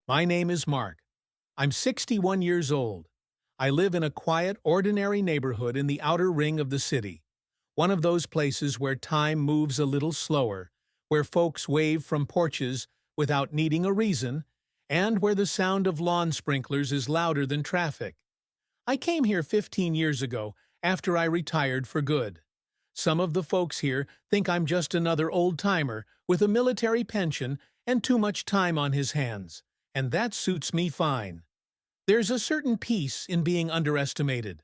My name is Mark. I'm 61 years old. I live in a quiet, ordinary neighborhood in the outer ring of the city. One of those places where time moves a little slower, where folks wave from porches without needing a reason, and where the sound of lawn sprinklers is louder than traffic. I came here 15 years ago, after I retired for good. Some of the folks here think I'm just another old-timer with a military pension and too much time on his hands, and that suits me fine. There's a certain peace in being underestimated.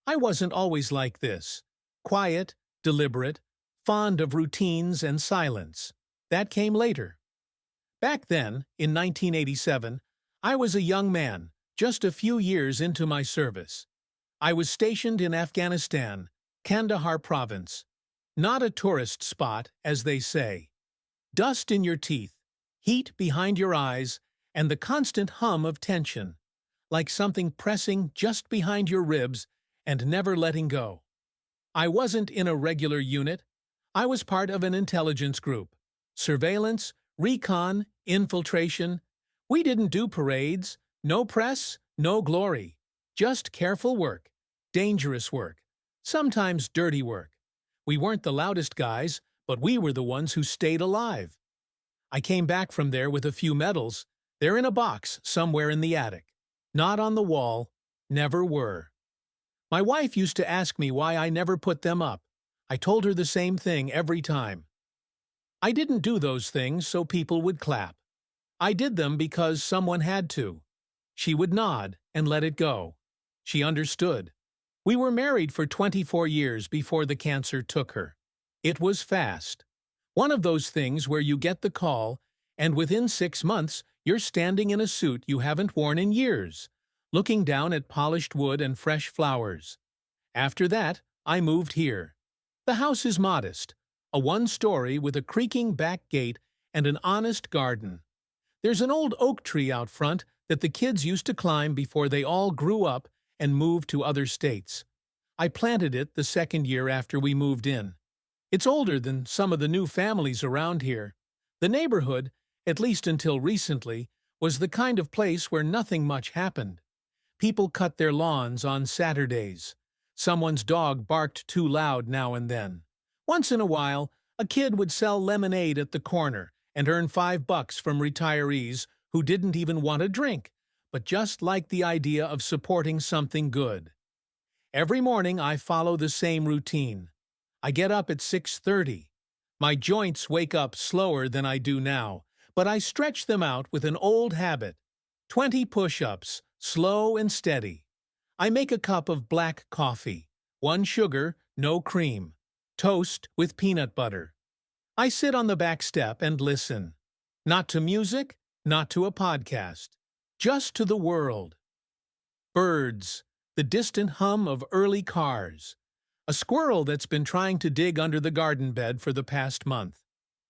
I wasn't always like this. Quiet, deliberate, fond of routines and silence. That came later. Back then, in 1987, I was a young man, just a few years into my service. I was stationed in Afghanistan, Kandahar province. Not a tourist spot, as they say. Dust in your teeth, heat behind your eyes, and the constant hum of tension, like something pressing just behind your ribs and never letting go. I wasn't in a regular unit. I was part of an intelligence group. Surveillance, recon, infiltration. We didn't do parades, no press, no glory. Just careful work, dangerous work, sometimes dirty work. We weren't the loudest guys, but we were the ones who stayed alive. I came back from there with a few medals. They're in a box somewhere in the attic. Not on the wall, never were. My wife used to ask me why I never put them up. I told her the same thing every time. I didn't do those things so people would clap. I did them because someone had to. She would nod and let it go. She understood. We were married for 24 years before the cancer took her. It was fast. One of those things where you get the call, and within 6 months you're standing in a suit you haven't worn in years, looking down at polished wood and fresh flowers. After that, I moved here. The house is modest, a one-story with a creaking back gate and an honest garden. There's an old oak tree out front that the kids used to climb before they all grew up and moved to other states. I planted it the second year after we moved in. It's older than some of the new families around here. The neighborhood, at least until recently, was the kind of place where nothing much happened. People cut their lawns on Saturdays. Someone's dog barked too loud now and then. Once in a while, a kid would sell lemonade at the corner and earn $5 from retirees who didn't even want a drink, but just liked the idea of supporting something good. Every morning I follow the same routine. I get up at 6:30. My joints wake up slower than I do now, but I stretch them out with an old habit. 20 push-ups, slow and steady. I make a cup of black coffee, 1 sugar, no cream, toast with peanut butter. I sit on the back step and listen. Not to music, not to a podcast, just to the world. Birds, the distant hum of early cars. A squirrel that's been trying to dig under the garden bed for the past month.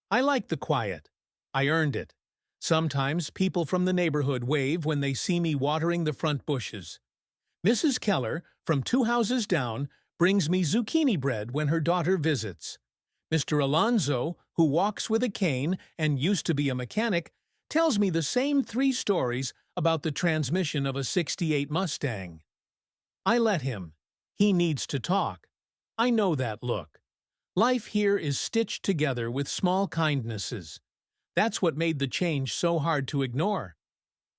I like the quiet. I earned it. Sometimes people from the neighborhood wave when they see me watering the front bushes. Mrs. Keller, from 2 houses down, brings me zucchini bread when her daughter visits. Mr. Alonzo, who walks with a cane and used to be a mechanic, tells me the same 3 stories about the transmission of a '68 Mustang. I let him. He needs to talk. I know that look. Life here is stitched together with small kindnesses. That's what made the change so hard to ignore.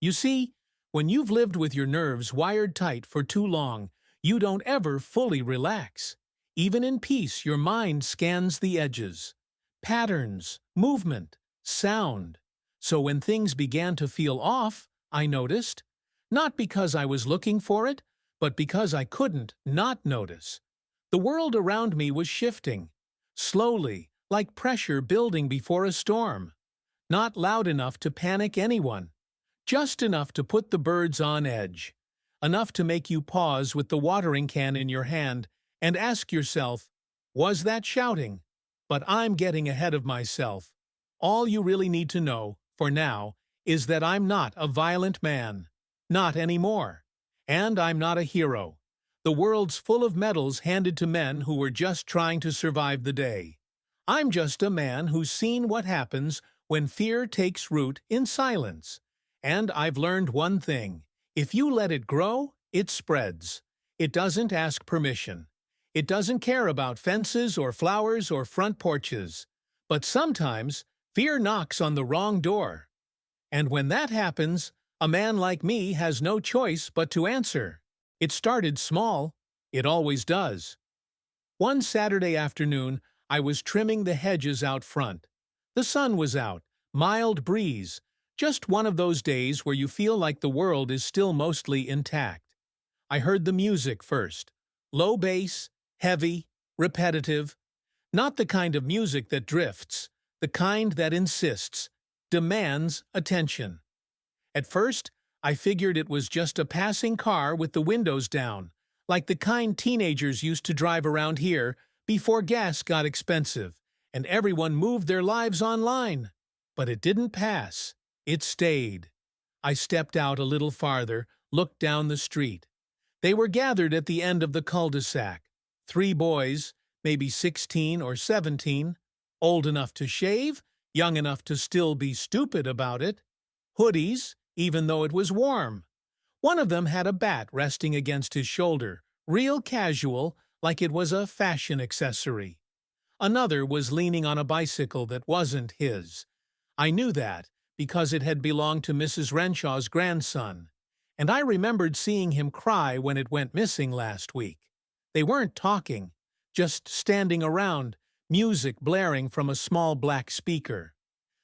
You see, when you've lived with your nerves wired tight for too long, you don't ever fully relax. Even in peace, your mind scans the edges. Patterns, movement, sound. So when things began to feel off, I noticed. Not because I was looking for it, but because I couldn't not notice. The world around me was shifting. Slowly, like pressure building before a storm. Not loud enough to panic anyone. Just enough to put the birds on edge. Enough to make you pause with the watering can in your hand and ask yourself, was that shouting? But I'm getting ahead of myself. All you really need to know, for now, is that I'm not a violent man. Not anymore. And I'm not a hero. The world's full of medals handed to men who were just trying to survive the day. I'm just a man who's seen what happens when fear takes root in silence, And I've learned one thing. If you let it grow, it spreads. It doesn't ask permission. It doesn't care about fences or flowers or front porches. But sometimes, fear knocks on the wrong door. And when that happens, a man like me has no choice but to answer. It started small. It always does. One Saturday afternoon, I was trimming the hedges out front. The sun was out, mild breeze, just one of those days where you feel like the world is still mostly intact. I heard the music first. Low bass, heavy, repetitive. Not the kind of music that drifts, the kind that insists, demands attention. At first, I figured it was just a passing car with the windows down, like the kind teenagers used to drive around here before gas got expensive, and everyone moved their lives online. But it didn't pass. It stayed. I stepped out a little farther, looked down the street. They were gathered at the end of the cul-de-sac. 3 boys, maybe 16 or 17, old enough to shave, young enough to still be stupid about it. Hoodies, even though it was warm. One of them had a bat resting against his shoulder, real casual, like it was a fashion accessory. Another was leaning on a bicycle that wasn't his. I knew that because it had belonged to Mrs. Renshaw's grandson, and I remembered seeing him cry when it went missing last week. They weren't talking, just standing around, music blaring from a small black speaker.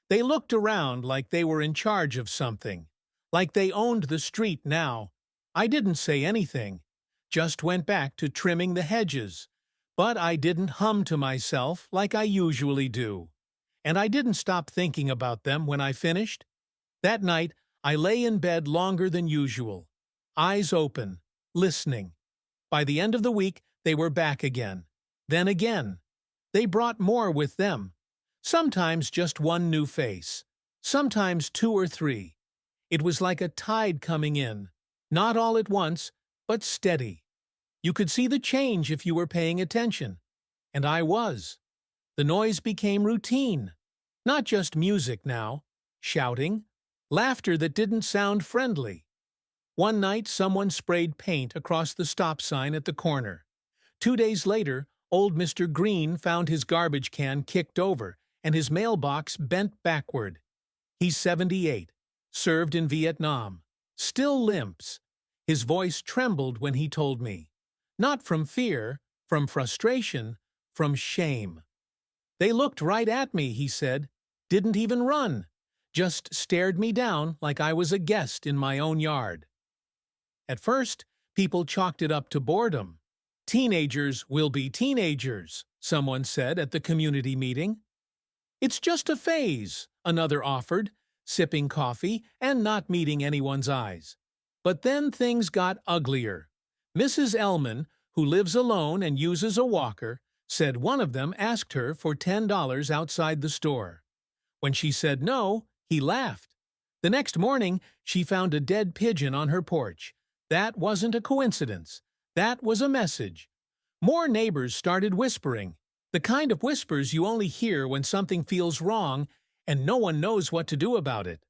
They looked around like they were in charge of something, like they owned the street now. I didn't say anything, just went back to trimming the hedges. But I didn't hum to myself like I usually do. And I didn't stop thinking about them when I finished. That night, I lay in bed longer than usual, eyes open, listening. By the end of the week, they were back again. Then again. They brought more with them. Sometimes just one new face. Sometimes 2 or 3. It was like a tide coming in. Not all at once, but steady. You could see the change if you were paying attention. And I was. The noise became routine. Not just music now. Shouting. Laughter that didn't sound friendly. One night, someone sprayed paint across the stop sign at the corner. 2 days later, old Mr. Green found his garbage can kicked over and his mailbox bent backward. He's 78, served in Vietnam, still limps. His voice trembled when he told me. Not from fear, from frustration, from shame. They looked right at me, he said. Didn't even run. Just stared me down like I was a guest in my own yard. At first, people chalked it up to boredom. Teenagers will be teenagers, someone said at the community meeting. It's just a phase, another offered, sipping coffee and not meeting anyone's eyes. But then things got uglier. Mrs. Ellman, who lives alone and uses a walker, said one of them asked her for $10 outside the store. When she said no, he laughed. The next morning, she found a dead pigeon on her porch. That wasn't a coincidence. That was a message. More neighbors started whispering, the kind of whispers you only hear when something feels wrong and no one knows what to do about it.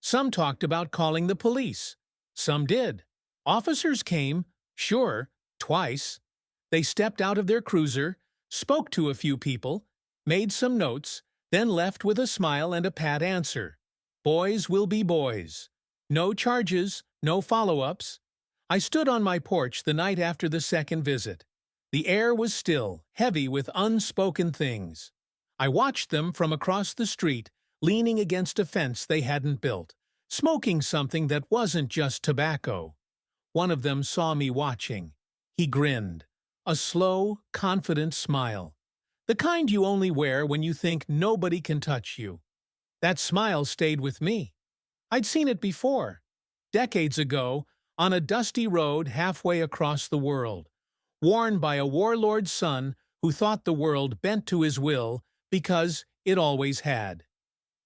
Some talked about calling the police. Some did. Officers came, sure, twice. They stepped out of their cruiser, spoke to a few people, made some notes, then left with a smile and a pat answer. Boys will be boys. No charges, no follow-ups. I stood on my porch the night after the second visit. The air was still, heavy with unspoken things. I watched them from across the street, leaning against a fence they hadn't built, smoking something that wasn't just tobacco. One of them saw me watching. He grinned. A slow, confident smile. The kind you only wear when you think nobody can touch you. That smile stayed with me. I'd seen it before. Decades ago, on a dusty road halfway across the world, worn by a warlord's son who thought the world bent to his will because it always had.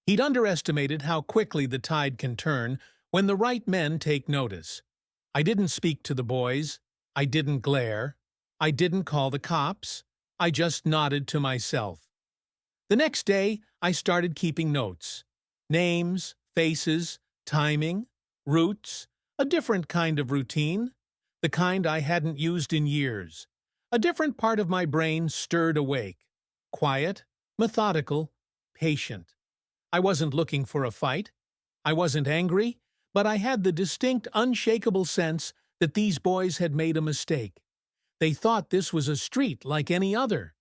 He'd underestimated how quickly the tide can turn when the right men take notice. I didn't speak to the boys. I didn't glare. I didn't call the cops. I just nodded to myself. The next day, I started keeping notes. Names, faces, timing, routes, a different kind of routine, the kind I hadn't used in years. A different part of my brain stirred awake. Quiet, methodical, patient. I wasn't looking for a fight. I wasn't angry, but I had the distinct, unshakable sense that these boys had made a mistake. They thought this was a street like any other.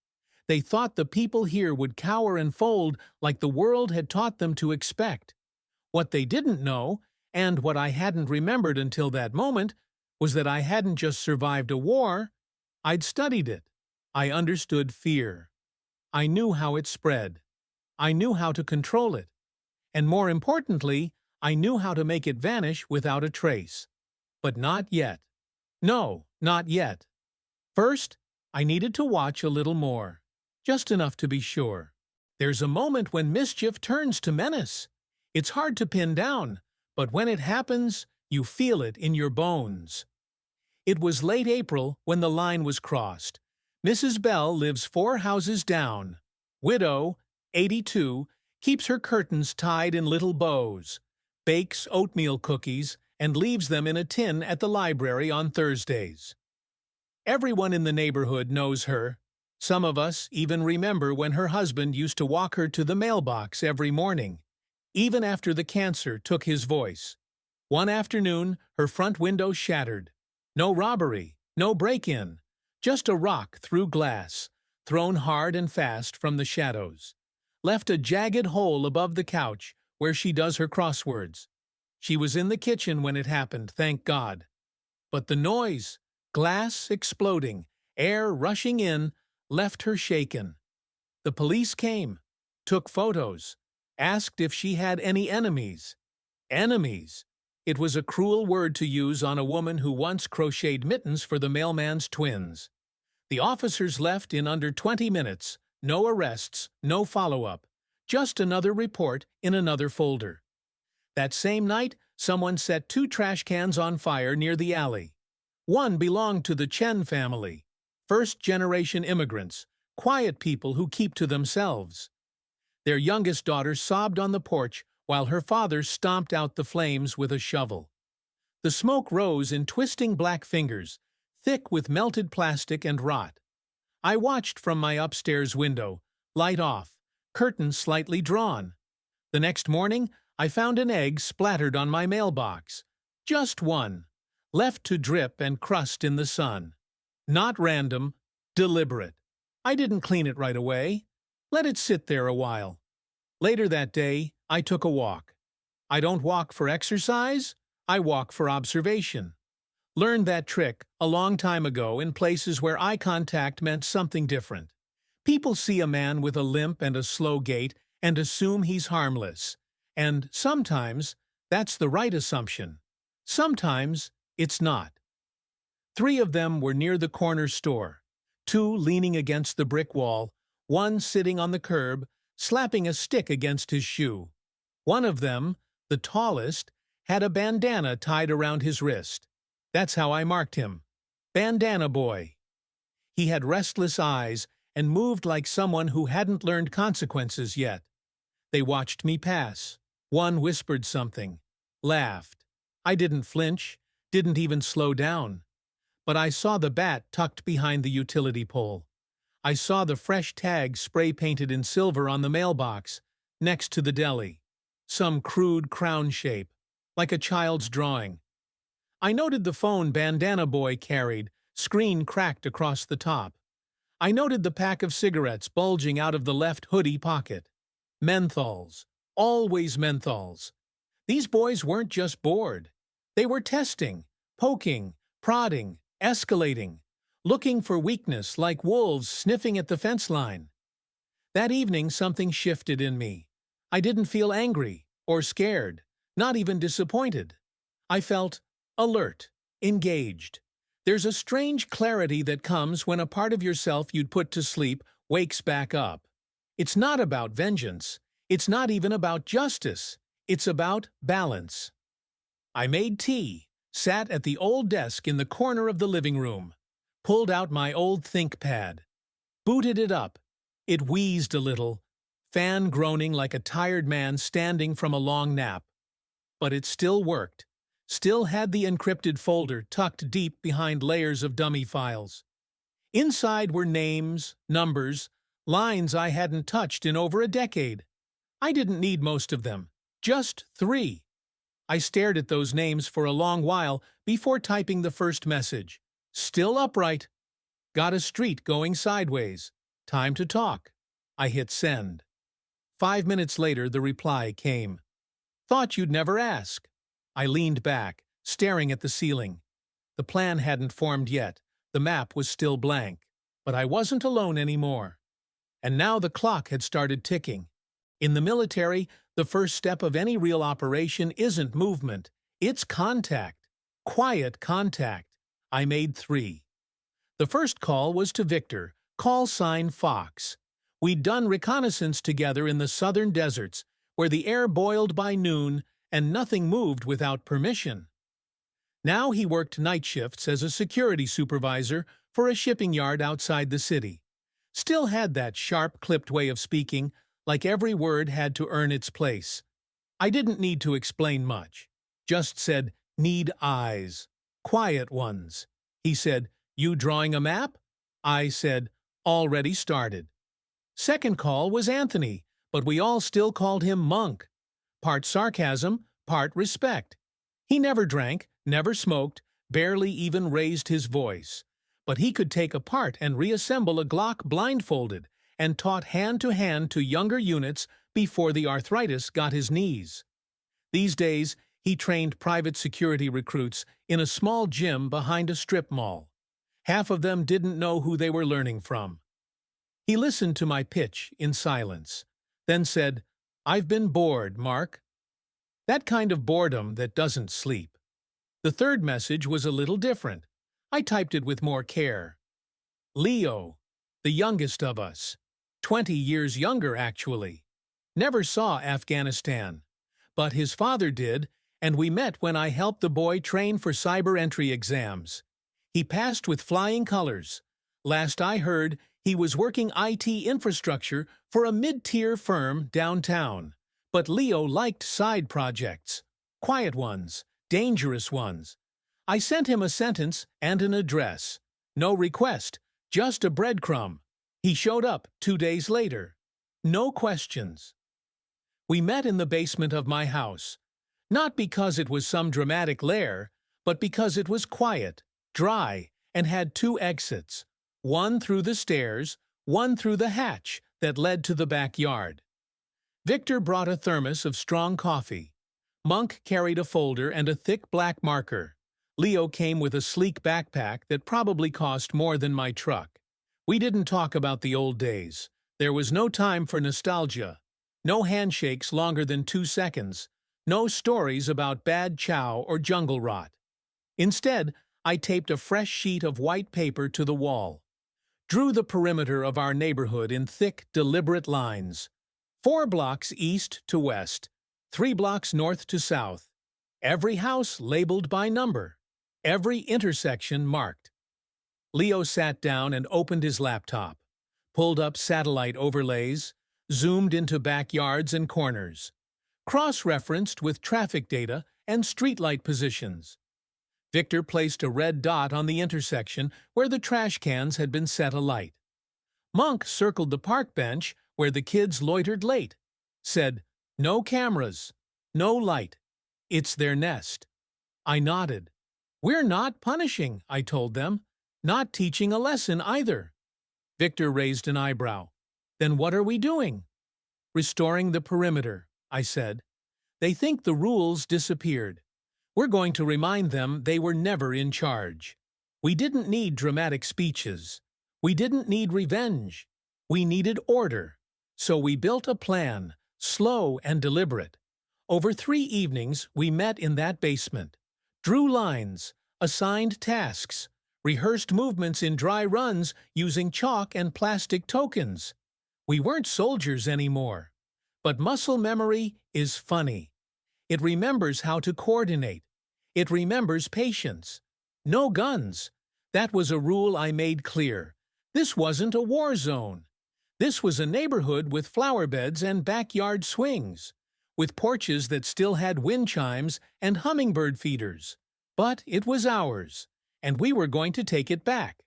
They thought the people here would cower and fold like the world had taught them to expect. What they didn't know, and what I hadn't remembered until that moment, was that I hadn't just survived a war, I'd studied it. I understood fear. I knew how it spread. I knew how to control it. And more importantly, I knew how to make it vanish without a trace. But not yet. No, not yet. First, I needed to watch a little more. Just enough to be sure. There's a moment when mischief turns to menace. It's hard to pin down, but when it happens, you feel it in your bones. It was late April when the line was crossed. Mrs. Bell lives 4 houses down. Widow, 82, keeps her curtains tied in little bows, bakes oatmeal cookies, and leaves them in a tin at the library on Thursdays. Everyone in the neighborhood knows her. Some of us even remember when her husband used to walk her to the mailbox every morning, even after the cancer took his voice. One afternoon, her front window shattered. No robbery, no break-in, just a rock through glass, thrown hard and fast from the shadows. Left a jagged hole above the couch where she does her crosswords. She was in the kitchen when it happened, thank God. But the noise, glass exploding, air rushing in, left her shaken. The police came, took photos, asked if she had any enemies. Enemies! It was a cruel word to use on a woman who once crocheted mittens for the mailman's twins. The officers left in under 20 minutes, no arrests, no follow-up, just another report in another folder. That same night, someone set 2 trash cans on fire near the alley. One belonged to the Chen family, first-generation immigrants, quiet people who keep to themselves. Their youngest daughter sobbed on the porch while her father stomped out the flames with a shovel. The smoke rose in twisting black fingers, thick with melted plastic and rot. I watched from my upstairs window, light off, curtains slightly drawn. The next morning, I found an egg splattered on my mailbox. Just one, left to drip and crust in the sun. Not random, deliberate. I didn't clean it right away. Let it sit there a while. Later that day, I took a walk. I don't walk for exercise, I walk for observation. Learned that trick a long time ago in places where eye contact meant something different. People see a man with a limp and a slow gait and assume he's harmless. And sometimes that's the right assumption. Sometimes it's not. 3 of them were near the corner store, 2 leaning against the brick wall, 1 sitting on the curb, slapping a stick against his shoe. One of them, the tallest, had a bandana tied around his wrist. That's how I marked him. Bandana boy. He had restless eyes and moved like someone who hadn't learned consequences yet. They watched me pass. One whispered something, laughed. I didn't flinch, didn't even slow down. But I saw the bat tucked behind the utility pole. I saw the fresh tag spray-painted in silver on the mailbox, next to the deli. Some crude crown shape, like a child's drawing. I noted the phone Bandana Boy carried, screen cracked across the top. I noted the pack of cigarettes bulging out of the left hoodie pocket. Menthols. Always menthols. These boys weren't just bored. They were testing, poking, prodding, escalating, looking for weakness like wolves sniffing at the fence line. That evening something shifted in me. I didn't feel angry or scared, not even disappointed. I felt alert, engaged. There's a strange clarity that comes when a part of yourself you'd put to sleep wakes back up. It's not about vengeance. It's not even about justice. It's about balance. I made tea, sat at the old desk in the corner of the living room, pulled out my old ThinkPad, booted it up. It wheezed a little, fan groaning like a tired man standing from a long nap. but it still worked. Still had the encrypted folder tucked deep behind layers of dummy files. Inside were names, numbers, lines I hadn't touched in over a decade. I didn't need most of them, just 3. I stared at those names for a long while before typing the first message. Still upright. Got a street going sideways. Time to talk. I hit send. 5 minutes later, the reply came. Thought you'd never ask. I leaned back, staring at the ceiling. The plan hadn't formed yet. The map was still blank. But I wasn't alone anymore. And now the clock had started ticking. In the military, the first step of any real operation isn't movement. It's contact. Quiet contact. I made 3. The first call was to Victor, call sign Fox. We'd done reconnaissance together in the southern deserts, where the air boiled by noon and nothing moved without permission. Now he worked night shifts as a security supervisor for a shipping yard outside the city. Still had that sharp-clipped way of speaking, like every word had to earn its place. I didn't need to explain much. Just said, need eyes. Quiet ones. He said, you drawing a map? I said, already started. Second call was Anthony, but we all still called him Monk. Part sarcasm, part respect. He never drank, never smoked, barely even raised his voice. But he could take apart and reassemble a Glock blindfolded, and taught hand to younger units before the arthritis got his knees. These days, he trained private security recruits in a small gym behind a strip mall. Half of them didn't know who they were learning from. He listened to my pitch in silence, then said, I've been bored, Mark. That kind of boredom that doesn't sleep. The third message was a little different. I typed it with more care. Leo, the youngest of us. 20 years younger, actually. Never saw Afghanistan. But his father did, and we met when I helped the boy train for cyber entry exams. He passed with flying colors. Last I heard, he was working IT infrastructure for a mid-tier firm downtown. But Leo liked side projects. Quiet ones, dangerous ones. I sent him a sentence and an address. No request, just a breadcrumb. He showed up 2 days later. No questions. We met in the basement of my house. Not because it was some dramatic lair, but because it was quiet, dry, and had 2 exits. One through the stairs, one through the hatch that led to the backyard. Victor brought a thermos of strong coffee. Monk carried a folder and a thick black marker. Leo came with a sleek backpack that probably cost more than my truck. We didn't talk about the old days. There was no time for nostalgia. No handshakes longer than 2 seconds. No stories about bad chow or jungle rot. Instead, I taped a fresh sheet of white paper to the wall. Drew the perimeter of our neighborhood in thick, deliberate lines. 4 blocks east to west, 3 blocks north to south. Every house labeled by number. Every intersection marked. Leo sat down and opened his laptop, pulled up satellite overlays, zoomed into backyards and corners, cross-referenced with traffic data and streetlight positions. Victor placed a red dot on the intersection where the trash cans had been set alight. Monk circled the park bench where the kids loitered late, said, no cameras, no light. It's their nest. I nodded. We're not punishing, I told them. Not teaching a lesson either. Victor raised an eyebrow. Then what are we doing? Restoring the perimeter, I said. They think the rules disappeared. We're going to remind them they were never in charge. We didn't need dramatic speeches. We didn't need revenge. We needed order. So we built a plan, slow and deliberate. Over 3 evenings, we met in that basement, drew lines, assigned tasks, rehearsed movements in dry runs using chalk and plastic tokens. We weren't soldiers anymore. But muscle memory is funny. It remembers how to coordinate. It remembers patience. No guns. That was a rule I made clear. This wasn't a war zone. This was a neighborhood with flower beds and backyard swings. with porches that still had wind chimes and hummingbird feeders. But it was ours, and we were going to take it back.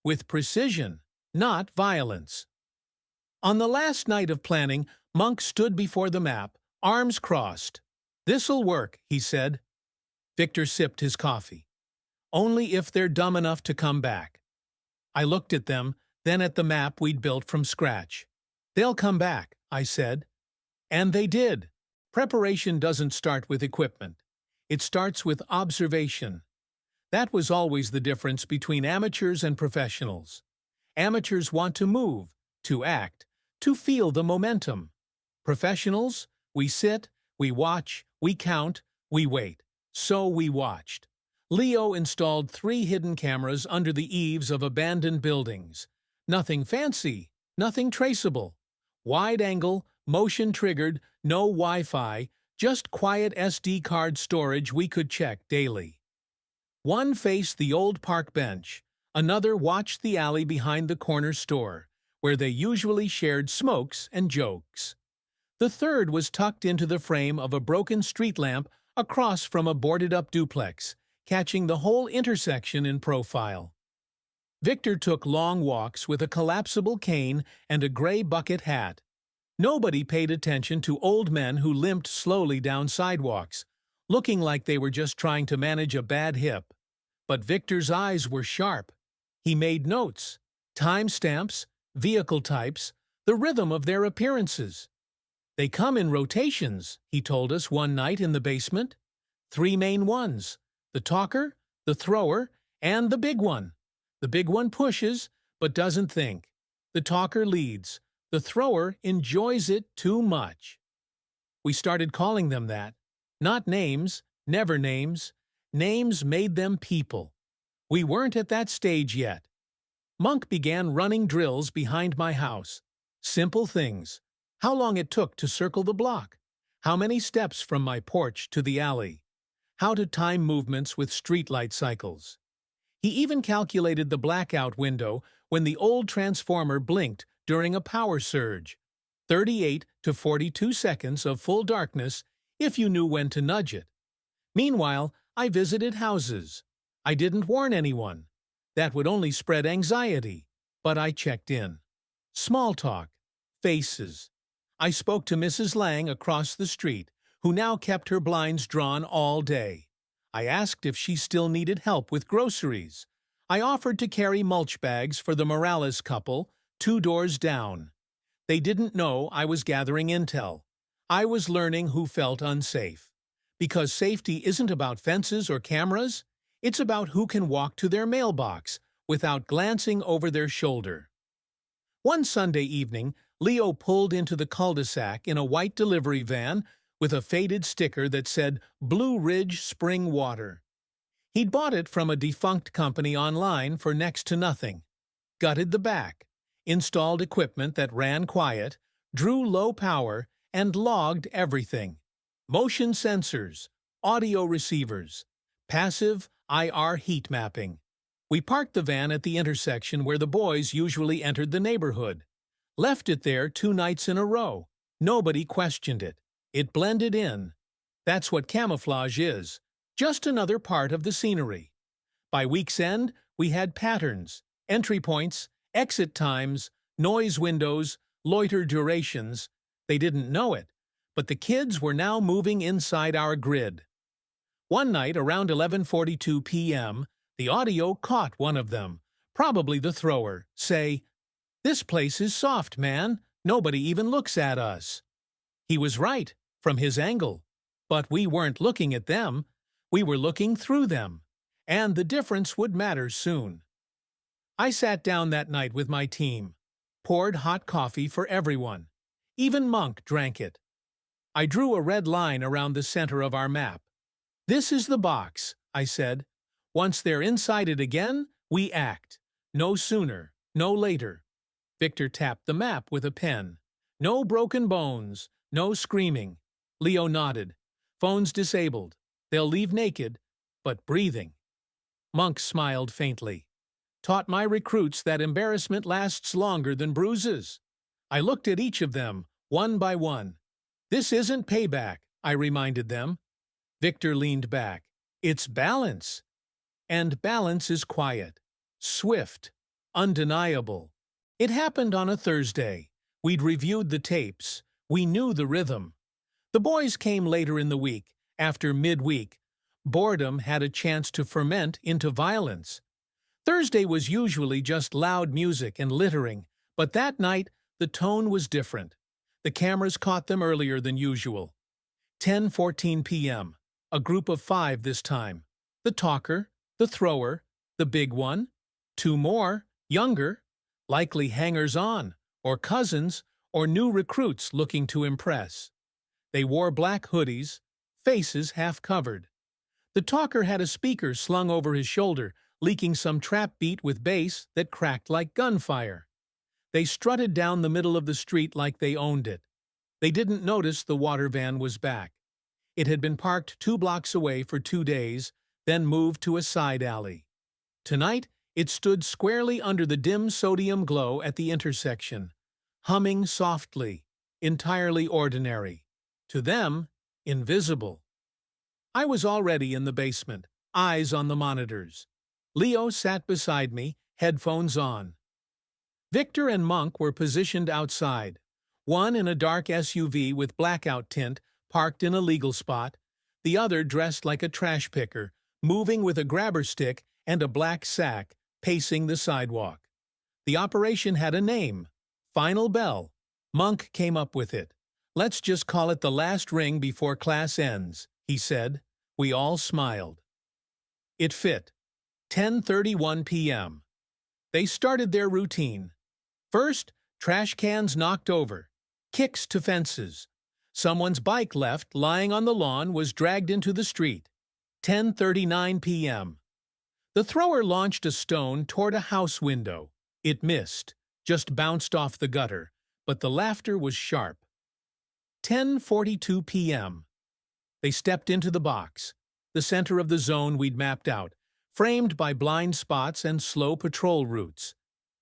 With precision, not violence. On the last night of planning, Monk stood before the map, arms crossed. "This'll work," he said. Victor sipped his coffee. "Only if they're dumb enough to come back." I looked at them, then at the map we'd built from scratch. "They'll come back," I said. And they did. Preparation doesn't start with equipment. It starts with observation. That was always the difference between amateurs and professionals. Amateurs want to move, to act, to feel the momentum. Professionals, we sit, we watch, we count, we wait. So we watched. Leo installed 3 hidden cameras under the eaves of abandoned buildings. Nothing fancy, nothing traceable. Wide angle, motion triggered, no Wi-Fi, just quiet SD card storage we could check daily. One faced the old park bench, another watched the alley behind the corner store, where they usually shared smokes and jokes. The third was tucked into the frame of a broken street lamp across from a boarded-up duplex, catching the whole intersection in profile. Victor took long walks with a collapsible cane and a gray bucket hat. Nobody paid attention to old men who limped slowly down sidewalks, looking like they were just trying to manage a bad hip. But Victor's eyes were sharp. He made notes, timestamps, vehicle types, the rhythm of their appearances. "They come in rotations," he told us one night in the basement. 3 main ones: the talker, the thrower, and the big one. The big one pushes, but doesn't think. The talker leads. The thrower enjoys it too much. We started calling them that. Not names, never names. Names made them people. We weren't at that stage yet. Monk began running drills behind my house. Simple things. How long it took to circle the block. How many steps from my porch to the alley. How to time movements with streetlight cycles. He even calculated the blackout window when the old transformer blinked during a power surge. 38 to 42 seconds of full darkness if you knew when to nudge it. Meanwhile, I visited houses. I didn't warn anyone. That would only spread anxiety. But I checked in. Small talk. Faces. I spoke to Mrs. Lang across the street, who now kept her blinds drawn all day. I asked if she still needed help with groceries. I offered to carry mulch bags for the Morales couple 2 doors down. They didn't know I was gathering intel. I was learning who felt unsafe. Because safety isn't about fences or cameras, it's about who can walk to their mailbox without glancing over their shoulder. One Sunday evening, Leo pulled into the cul-de-sac in a white delivery van with a faded sticker that said Blue Ridge Spring Water. He'd bought it from a defunct company online for next to nothing. Gutted the back, installed equipment that ran quiet, drew low power, and logged everything. Motion sensors, audio receivers, passive IR heat mapping. We parked the van at the intersection where the boys usually entered the neighborhood. Left it there 2 nights in a row. Nobody questioned it. It blended in. That's what camouflage is. Just another part of the scenery. By week's end, we had patterns, entry points, exit times, noise windows, loiter durations. They didn't know it, but the kids were now moving inside our grid. One night around 11:42 p.m., the audio caught one of them, probably the thrower, say, "This place is soft, man. Nobody even looks at us." He was right, from his angle. But we weren't looking at them. We were looking through them. And the difference would matter soon. I sat down that night with my team, poured hot coffee for everyone. Even Monk drank it. I drew a red line around the center of our map. "This is the box," I said. "Once they're inside it again, we act. No sooner, no later." Victor tapped the map with a pen. "No broken bones, no screaming." Leo nodded. "Phones disabled. They'll leave naked, but breathing." Monk smiled faintly. "Taught my recruits that embarrassment lasts longer than bruises." I looked at each of them, one by one. This isn't payback, I reminded them. Victor leaned back. It's balance. And balance is quiet, swift, undeniable. It happened on a Thursday. We'd reviewed the tapes. We knew the rhythm. The boys came later in the week, after midweek. Boredom had a chance to ferment into violence. Thursday was usually just loud music and littering, but that night the tone was different. The cameras caught them earlier than usual. 10:14 p.m. A group of 5 this time. The talker, the thrower, the big one. 2 more, younger, likely hangers-on, or cousins, or new recruits looking to impress. They wore black hoodies, faces half covered. The talker had a speaker slung over his shoulder, leaking some trap beat with bass that cracked like gunfire. They strutted down the middle of the street like they owned it. They didn't notice the water van was back. It had been parked 2 blocks away for 2 days, then moved to a side alley. Tonight, it stood squarely under the dim sodium glow at the intersection, humming softly, entirely ordinary. To them, invisible. I was already in the basement, eyes on the monitors. Leo sat beside me, headphones on. Victor and Monk were positioned outside, one in a dark SUV with blackout tint, parked in a legal spot, the other dressed like a trash picker, moving with a grabber stick and a black sack, pacing the sidewalk. The operation had a name, Final Bell. Monk came up with it. Let's just call it the last ring before class ends, he said. We all smiled. It fit. 10:31 p.m. They started their routine. First, trash cans knocked over, kicks to fences. Someone's bike left lying on the lawn was dragged into the street. 10:39 p.m. The thrower launched a stone toward a house window. It missed, just bounced off the gutter, but the laughter was sharp. 10:42 p.m. They stepped into the box, the center of the zone we'd mapped out, framed by blind spots and slow patrol routes.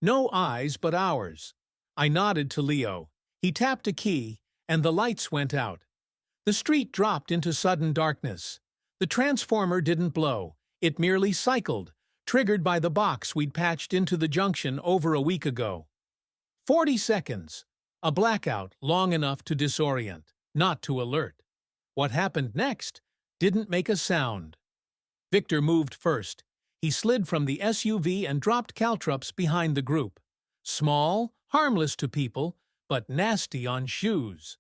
No eyes but ours. I nodded to Leo. He tapped a key, and the lights went out. The street dropped into sudden darkness. The transformer didn't blow. It merely cycled, triggered by the box we'd patched into the junction over a week ago. 40 seconds. A blackout long enough to disorient, not to alert. What happened next didn't make a sound. Victor moved first. He slid from the SUV and dropped caltrops behind the group. Small, harmless to people, but nasty on shoes.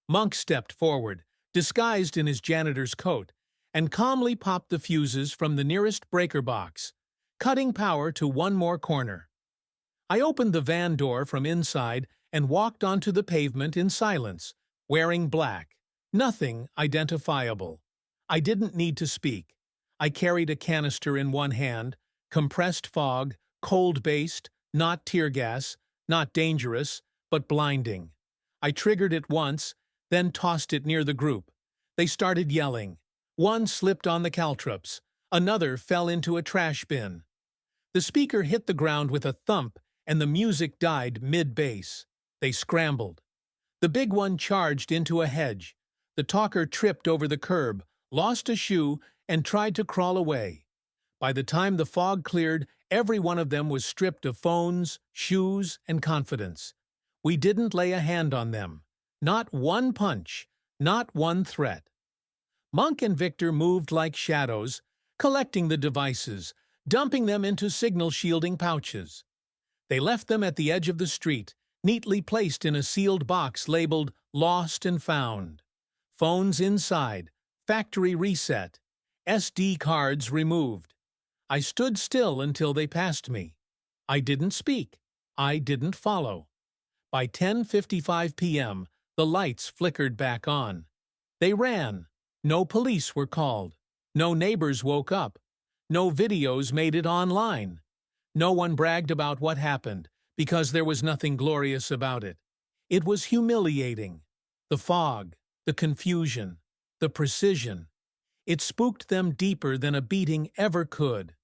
Monk stepped forward, disguised in his janitor's coat, and calmly popped the fuses from the nearest breaker box, cutting power to one more corner. I opened the van door from inside and walked onto the pavement in silence, wearing black, nothing identifiable. I didn't need to speak. I carried a canister in one hand, compressed fog, cold-based, not tear gas, not dangerous, but blinding. I triggered it once, then tossed it near the group. They started yelling. One slipped on the caltrops. Another fell into a trash bin. The speaker hit the ground with a thump, and the music died mid-bass. They scrambled. The big one charged into a hedge. The talker tripped over the curb, lost a shoe, and tried to crawl away. By the time the fog cleared, every one of them was stripped of phones, shoes, and confidence. We didn't lay a hand on them. Not one punch, not one threat. Monk and Victor moved like shadows, collecting the devices, dumping them into signal-shielding pouches. They left them at the edge of the street, neatly placed in a sealed box labeled Lost and Found. Phones inside, factory reset, SD cards removed. I stood still until they passed me. I didn't speak. I didn't follow. By 10:55 p.m., the lights flickered back on. They ran. No police were called. No neighbors woke up. No videos made it online. No one bragged about what happened, because there was nothing glorious about it. It was humiliating. The fog, the confusion, the precision. It spooked them deeper than a beating ever could.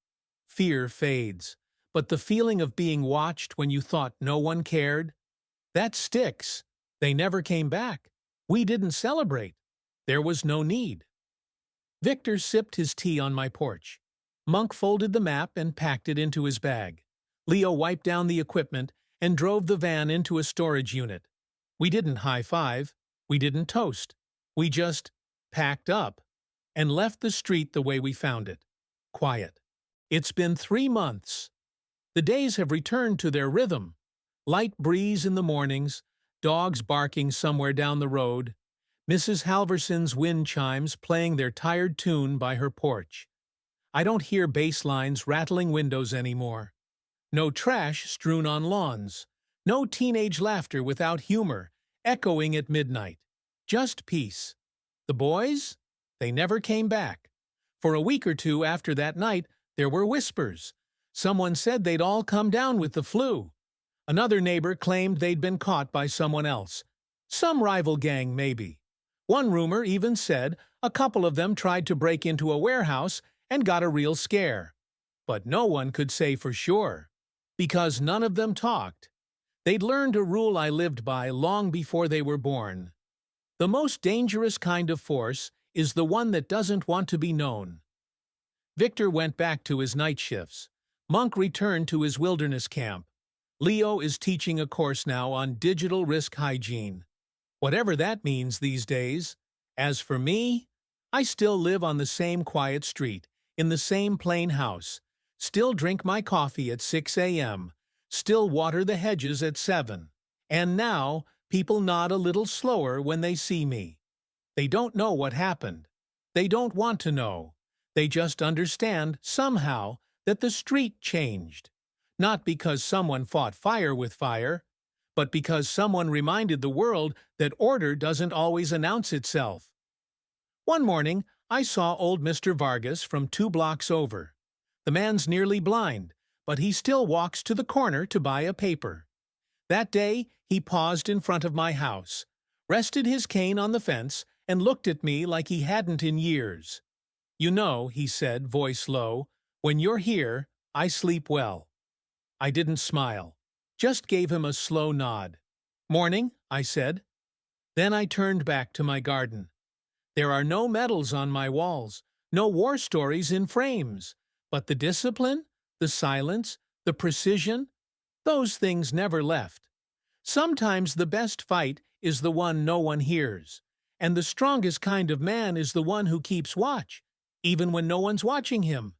Fear fades, but the feeling of being watched when you thought no one cared? That sticks. They never came back. We didn't celebrate. There was no need. Victor sipped his tea on my porch. Monk folded the map and packed it into his bag. Leo wiped down the equipment and drove the van into a storage unit. We didn't high-five. We didn't toast. We just packed up and left the street the way we found it. Quiet. It's been 3 months. The days have returned to their rhythm. Light breeze in the mornings, dogs barking somewhere down the road, Mrs. Halverson's wind chimes playing their tired tune by her porch. I don't hear bass lines rattling windows anymore. No trash strewn on lawns. No teenage laughter without humor, echoing at midnight. Just peace. The boys? They never came back. For a week or two after that night, there were whispers. Someone said they'd all come down with the flu. Another neighbor claimed they'd been caught by someone else. Some rival gang, maybe. One rumor even said a couple of them tried to break into a warehouse and got a real scare. But no one could say for sure, because none of them talked. They'd learned a rule I lived by long before they were born. The most dangerous kind of force is the one that doesn't want to be known. Victor went back to his night shifts. Monk returned to his wilderness camp. Leo is teaching a course now on digital risk hygiene. Whatever that means these days. As for me, I still live on the same quiet street, in the same plain house, still drink my coffee at 6 a.m., still water the hedges at 7. And now, people nod a little slower when they see me. They don't know what happened. They don't want to know. They just understand, somehow, that the street changed. Not because someone fought fire with fire, but because someone reminded the world that order doesn't always announce itself. One morning, I saw old Mr. Vargas from 2 blocks over. The man's nearly blind, but he still walks to the corner to buy a paper. That day, he paused in front of my house, rested his cane on the fence, and looked at me like he hadn't in years. "You know," he said, voice low, "when you're here, I sleep well." I didn't smile, just gave him a slow nod. "Morning," I said. Then I turned back to my garden. There are no medals on my walls, no war stories in frames, but the discipline, the silence, the precision, those things never left. Sometimes the best fight is the one no one hears, and the strongest kind of man is the one who keeps watch, even when no one's watching him.